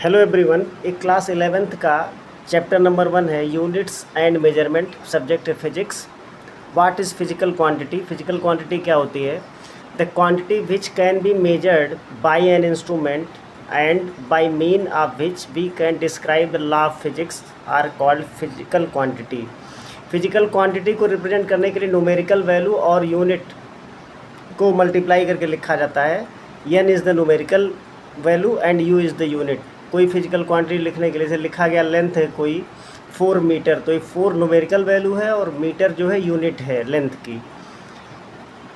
Hello everyone, एक class 11th का chapter number 1 है यूनिट्स एंड मेजरमेंट, सब्जेक्ट है physics. What is physical quantity? Physical quantity क्या होती है? The quantity which can be measured by an instrument and by mean of which we can describe the law of physics are called physical quantity. Physical quantity को represent करने के लिए numerical value और unit को multiply करके लिखा जाता है। N is the numerical value and U is the unit. कोई फिजिकल क्वांटिटी लिखने के लिए जैसे लिखा गया लेंथ है कोई 4 मीटर, तो ये 4 न्यूमेरिकल वैल्यू है और मीटर जो है यूनिट है लेंथ की।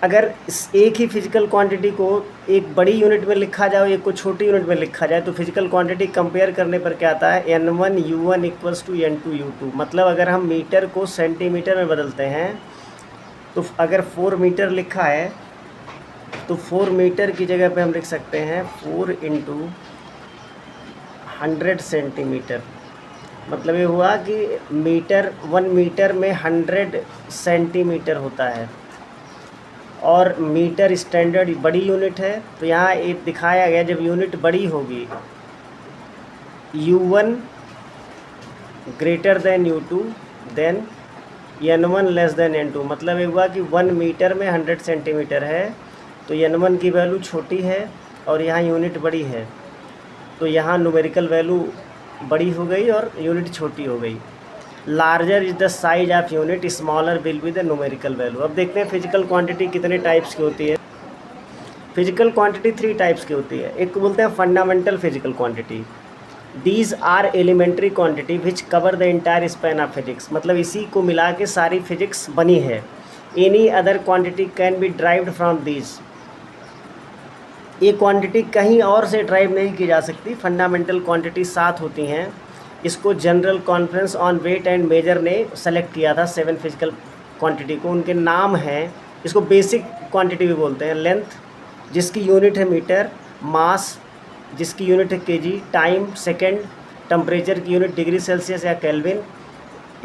अगर इस एक ही फिजिकल क्वांटिटी को एक बड़ी यूनिट में लिखा जाए, एक को छोटी यूनिट में लिखा जाए, तो फिजिकल क्वांटिटी कंपेयर करने पर क्या आता है? N1 U1 equals to N2 U2। मतलब अगर हम मीटर को सेंटीमीटर में बदलते हैं तो अगर 4 मीटर लिखा है तो 4 मीटर की जगह पे हम लिख सकते हैं 4 इंटू 100 सेंटीमीटर। मतलब ये हुआ कि मीटर 1 मीटर में 100 सेंटीमीटर होता है और मीटर स्टैंडर्ड बड़ी यूनिट है। तो यहाँ एक दिखाया गया जब यूनिट बड़ी होगी U1 greater than U2 than N1 less than N2। मतलब ये हुआ कि 1 मीटर में 100 सेंटीमीटर है तो N1 की वैल्यू छोटी है और यहाँ यूनिट बड़ी है, तो यहाँ न्यूमेरिकल वैल्यू बड़ी हो गई और यूनिट छोटी हो गई। Larger is the size of unit, smaller will be the numerical value. अब देखते हैं फिजिकल क्वांटिटी कितने टाइप्स की होती है। फिजिकल क्वांटिटी 3 टाइप्स की होती है। एक को बोलते हैं fundamental physical quantity. These are elementary quantity which cover the entire span of physics. मतलब इसी को मिला के सारी फिजिक्स बनी है। Any other quantity can be derived from these. ये क्वांटिटी कहीं और से ड्राइव नहीं की जा सकती। फंडामेंटल क्वांटिटी 7 होती हैं। इसको general conference on weight and measure ने सेलेक्ट किया था 7 फिजिकल क्वांटिटी को। उनके नाम हैं, इसको बेसिक क्वांटिटी भी बोलते हैं। लेंथ जिसकी यूनिट है मीटर, मास जिसकी यूनिट है केजी, टाइम सेकेंड, टेम्परेचर की यूनिट डिग्री सेल्सियस या केल्विन,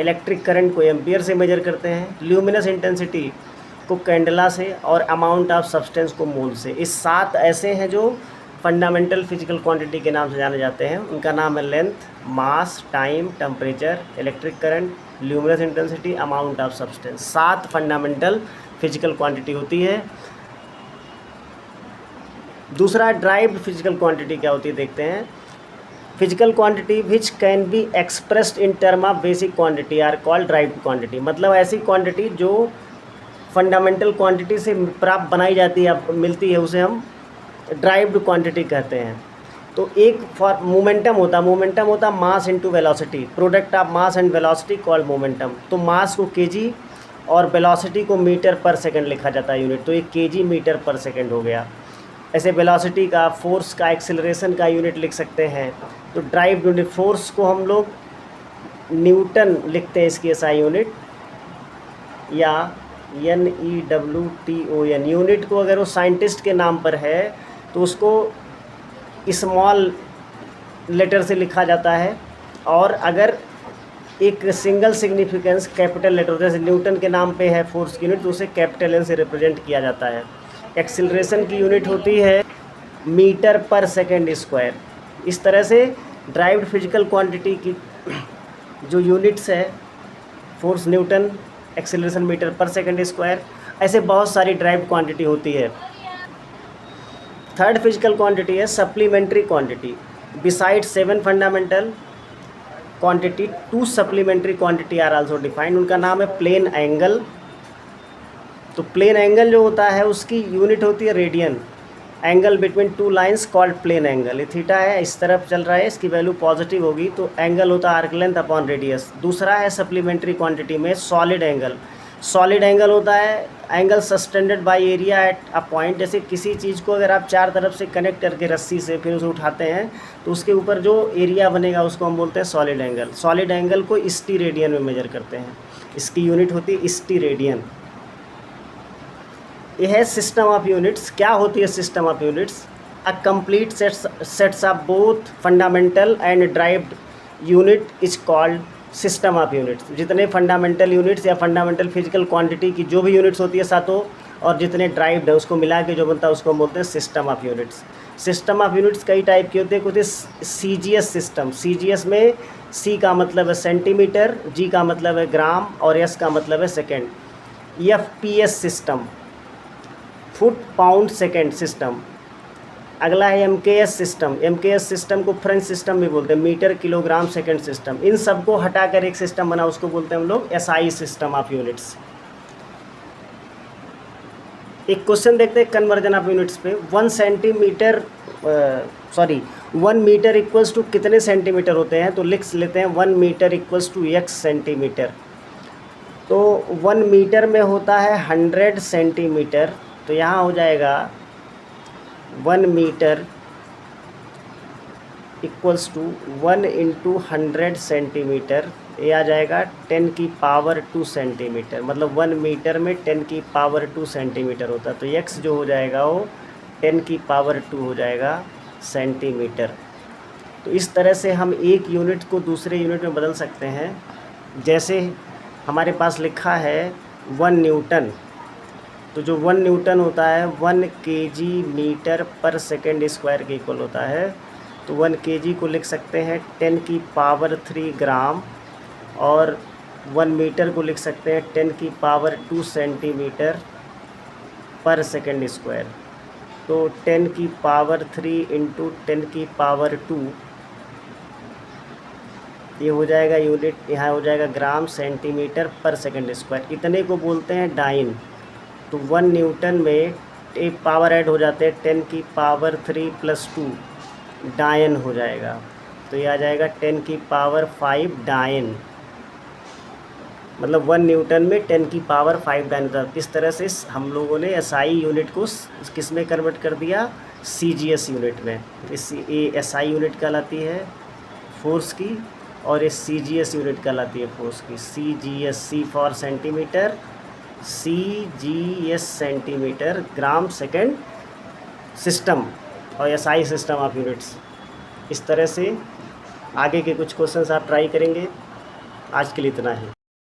इलेक्ट्रिक करंट को एम्पियर से मेजर करते हैं, ल्यूमिनस इंटेंसिटी को कैंडला से और अमाउंट ऑफ सब्सटेंस को मोल से। इस 7 ऐसे हैं जो फंडामेंटल फिजिकल क्वांटिटी के नाम से जाने जाते हैं। उनका नाम है length, mass, time, temperature, electric current, luminous intensity, amount of substance. 7 fundamental physical quantity होती है। दूसरा ड्राइव्ड फिजिकल क्वांटिटी क्या होती है देखते हैं। Physical quantity which can be expressed in term of basic quantity are called derived quantity. मतलब ऐसी क्वांटिटी जो फंडामेंटल क्वांटिटी से प्राप्त बनाई जाती है, मिलती है, उसे हम ड्राइव्ड क्वांटिटी कहते हैं। तो एक फॉर मोमेंटम होता mass into velocity, product of mass and velocity called momentum. तो मास को केजी और वेलोसिटी को मीटर पर सेकंड लिखा जाता है यूनिट, तो ये केजी मीटर पर सेकंड हो गया। ऐसे वेलोसिटी का, फोर्स का, एक्सेलरेशन का यूनिट लिख सकते हैं। तो ड्राइव्ड यूनिट, फोर्स को हम लोग न्यूटन लिखते हैं इसकी एसआई यूनिट, या NEWTON। यूनिट को अगर वो साइंटिस्ट के नाम पर है तो उसको स्मॉल लेटर से लिखा जाता है, और अगर एक सिंगल सिग्निफिकेंस कैपिटल लेटर, जैसे न्यूटन के नाम पे है फोर्स की यूनिट, तो उसे कैपिटल N से रिप्रेजेंट किया जाता है। एक्सीलरेशन की यूनिट होती है मीटर पर सेकेंड स्क्वायर। इस तरह से ड्राइव्ड फिजिकल क्वांटिटी की जो यूनिट्स है, फोर्स न्यूटन, एक्सेलरेशन मीटर पर सेकंड स्क्वायर, ऐसे बहुत सारी ड्राइव्ड क्वांटिटी होती है। थर्ड फिजिकल क्वांटिटी है supplementary quantity. Beside 7 fundamental quantity 2 supplementary quantity are also defined. उनका नाम है प्लेन एंगल। तो प्लेन एंगल जो होता है उसकी यूनिट होती है radian. Angle between 2 lines called plane angle. ये थीटा है, इस तरफ चल रहा है, इसकी वैल्यू पॉजिटिव होगी तो एंगल होता है आर्क लेंथ अपॉन रेडियस। दूसरा है सप्लीमेंट्री क्वांटिटी में सॉलिड एंगल। सॉलिड एंगल होता है angle sustained by area at a point. जैसे किसी चीज़ को अगर आप 4 तरफ से कनेक्ट करके रस्सी से फिर उसे उठाते हैं तो उसके ऊपर जो एरिया बनेगा उसको हम बोलते हैं सॉलिड एंगल। सॉलिड एंगल को स्टी रेडियन में मेजर करते हैं, इसकी यूनिट होती है स्टी रेडियन। यह है सिस्टम ऑफ यूनिट्स। क्या होती है system of units? A complete sets of both fundamental and derived unit is called system of units. जितने फंडामेंटल यूनिट्स या फंडामेंटल फिजिकल क्वांटिटी की जो भी यूनिट्स होती है सातों, और जितने ड्राइव्ड है उसको मिला के जो बनता है उसको हम बोलते हैं system of units. System of units कई टाइप के होते हैं। कुछ CGS सिस्टम, CGS में C का मतलब है सेंटीमीटर, G का मतलब है ग्राम और S का मतलब है second. FPS system, foot pound second system. अगला है MKS सिस्टम। MKS सिस्टम को फ्रेंच सिस्टम भी बोलते हैं, मीटर किलोग्राम सेकेंड सिस्टम। इन सबको हटाकर एक सिस्टम बना, उसको बोलते हैं हम लोग SI सिस्टम ऑफ यूनिट्स। एक क्वेश्चन देखते हैं कन्वर्जन ऑफ यूनिट्स पे। 1 मीटर इक्वल्स टू कितने सेंटीमीटर होते हैं? तो लिख लेते हैं 1 metre equals to x centimetre. तो 1 मीटर में होता है 100 सेंटीमीटर, तो यहाँ हो जाएगा 1 metre equals to 1 into 100 centimetre, ये आ जाएगा 10 की पावर 2 सेंटीमीटर। मतलब 1 मीटर में 10 की पावर 2 सेंटीमीटर होता है। तो x जो हो जाएगा वो 10 की पावर 2 हो जाएगा सेंटीमीटर। तो इस तरह से हम एक यूनिट को दूसरे यूनिट में बदल सकते हैं। जैसे हमारे पास लिखा है 1 न्यूटन, तो जो 1 न्यूटन होता है 1 kg मीटर पर सेकेंड स्क्वायर के इक्वल होता है। तो 1 kg को लिख सकते हैं 10 की पावर 3 ग्राम, और 1 मीटर को लिख सकते हैं 10 की पावर 2 सेंटीमीटर पर सेकेंड स्क्वायर। तो 10 की पावर 3 इंटू 10 की पावर 2, ये हो जाएगा यूनिट, यहाँ हो जाएगा ग्राम सेंटीमीटर पर सेकेंड स्क्वायर। इतने को बोलते हैं डाइन। तो 1 न्यूटन में एक पावर ऐड हो जाते हैं 10 की पावर 3 प्लस 2, डायन हो जाएगा। तो ये आ जाएगा 10 की पावर 5 डायन। मतलब 1 न्यूटन में 10 की पावर 5 डायन होता है। इस तरह से हम लोगों ने SI यूनिट को किस में कन्वर्ट कर दिया? CGS यूनिट में। ये SI यूनिट कहलाती है फोर्स की, और ये CGS यूनिट कहलाती है फोर्स की। CGS, C for centimetre, CGS centimetre, gram second system और SI सिस्टम ऑफ यूनिट्स। इस तरह से आगे के कुछ क्वेश्चंस आप ट्राई करेंगे। आज के लिए इतना ही।